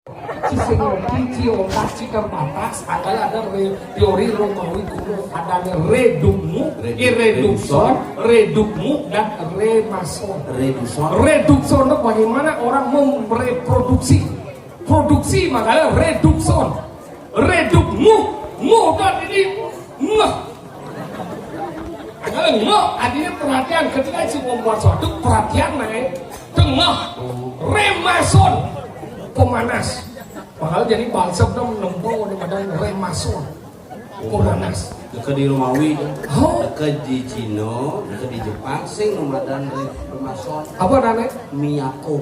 Cici otak cikar batas adalah ada teori Romawi kuno, ada redukmu, redukson, redukmu dan remason. Redukson itu bagaimana orang mereproduksi, produksi makanya redukson, redukmu, dan ini kalau artinya perhatian ketika si membuat suatu perhatian naik tengah remason pemanas. Padahal jadi balsam dong nembong di badan remason pemanas. Dekat di Romawi, dekat di Cina, dekat di Jepang, sing nomadan remason. Apa namanya? Miyako.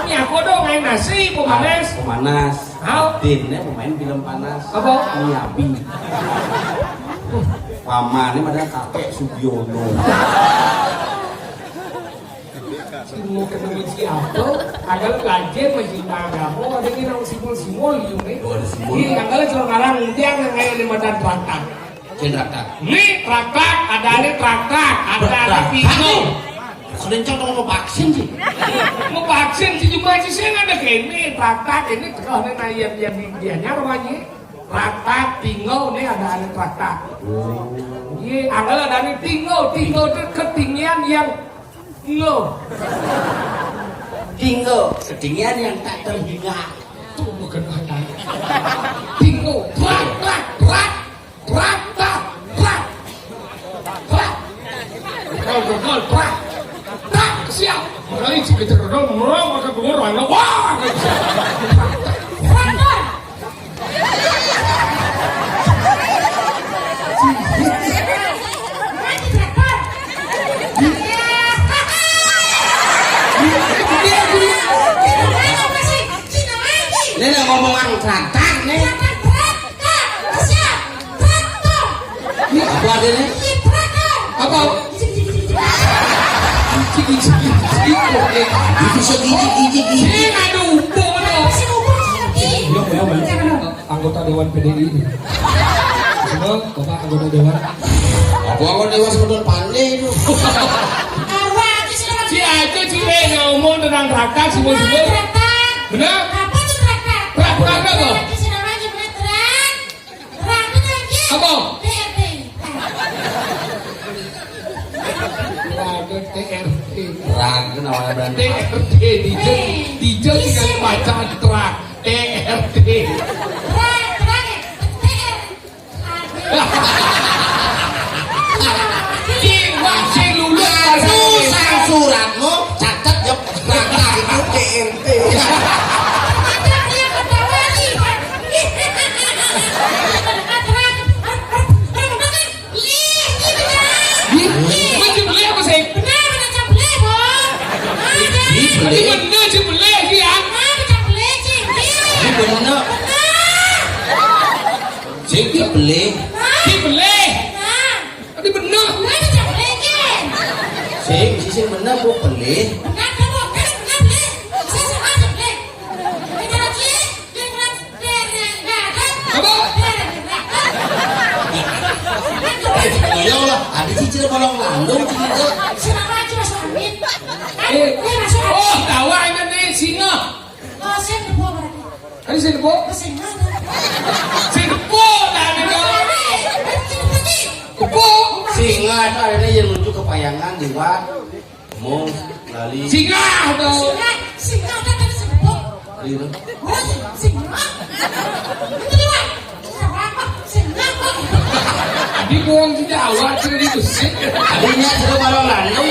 Miyako dong main nasi pemanas. Pemanas. Dinnya pemain film panas. Apa? Miyabi. Pamannya padahal kakek Sugiono. Mau ketemu siapa? Ada pelajar mencinta agama, ada yang simul-simul ini. Ini yang kalau cuma ngarang dia ngayak di badan traktak. Traktak. Ini traktak, ada pingu. Sudah contoh mau vaksin sih. Mau vaksin sih cuma sih saya ada kayak ini traktak ini terus ada yang dia nyarwanya. Traktak, tinggal ini ada traktak. Iya, anggal ada tinggal itu ketinggian yang Tinggal ketinggian yang tak terhingga. Itu bukan ada. Tinggal, trak. Siap. Makanya si kita kedua merang maka pengurangan. Wah. Ini lah ngomongan traktak nih. Apa ada nih? Apa? Itu segigi. Ini ada upo dong. Anggota Dewan PDI ini. Semua bapak anggota Dewan. Aku dewan sebetulnya pandai itu. Si aja cile ngomong tentang traktak semua. Benar? Traktak apa? Apa? TRT. Ragu namanya berarti. TRT dijel tinggal baca trak TRT. Masih lulus Susah suratmu catat ya traktak itu TRT. Ini bener sih beli sih ya. Ini bener. Sing dibeli. Dibeli. Ini bener. Sing bener kok beli. Ya Allah, ada cicil kolong landung cicil. Oh, tawa ini nih singa. Ini singa. Singa lah nih dong. Kepo. Singa itu ada yang menuju ke Payangan di Wat. Mau lali. Singa dong. Itu. Di buang di Jawa cerita itu sih. Adanya sudah kolong landung.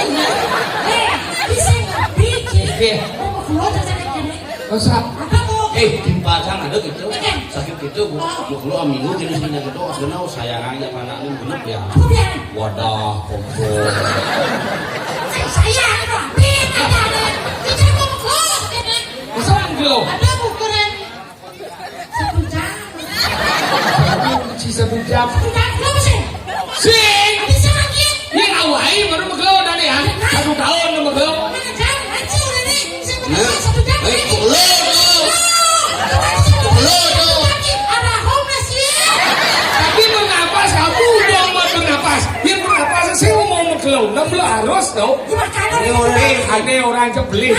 Masa? Timpasang ada gitu sakit gitu mau keluar minggu jenis minyak gitu aslinya sayangannya panaknya bener ya wadah kompor Masa anglo? Satu jam. Sing. Ini awai baru megelo dari ya. 1 tahun megelo. Tapi mengapa kamu dong bernapas? Dia bernapas sih mau megelo. Enggak harus tau. Ini orang aja beli.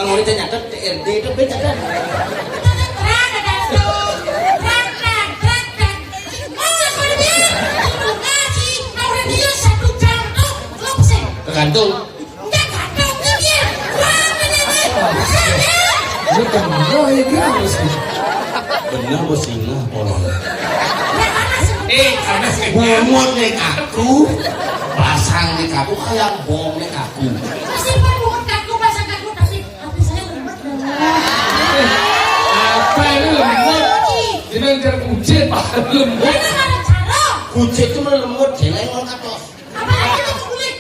Kalau kita nyatet TRD itu beda kan? Tergantung. Ini kan ya guys. Bener bos singa polong. Karena saya Bomot nih kaku, pasang nih kaku kayak bom nih kaku. Meskipun bukan kaku pasang kaku tapi hati saya lembut. apa ini lembut? Ini yang cara kucing pak lembut. Ini ada cara. Kucing itu lembut, jelengol katos. Apa lagi itu kulit?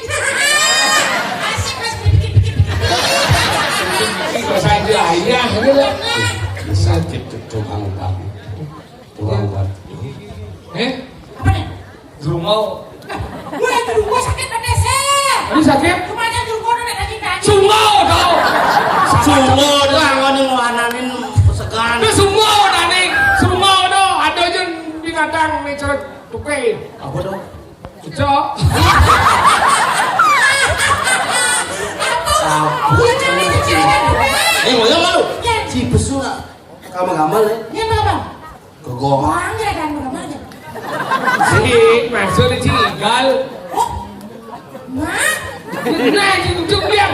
Asik mas bikin. Kalau saya ayah ini lah. Sakit tukang obat. Tukang obat. Apa nih? Zumau. Gue dulu gue sakit pedeser. Ini sakit? Kemana dulu gue udah daging. Zumau tau. Sumbo doang nih ngelanin segan. Ini Zumau dah nih. Zumau dah. Ada aja binatang nih cara tukai. Apa dong? Cocok. Gue jadi kecilkan gue. Mau lu? Ya. Si besu nak gamal ya? Ini apa bang? Kegong. Orang ya kan bagaimana? Sini masuk di tinggal. Oh, nah, Nah, itu dia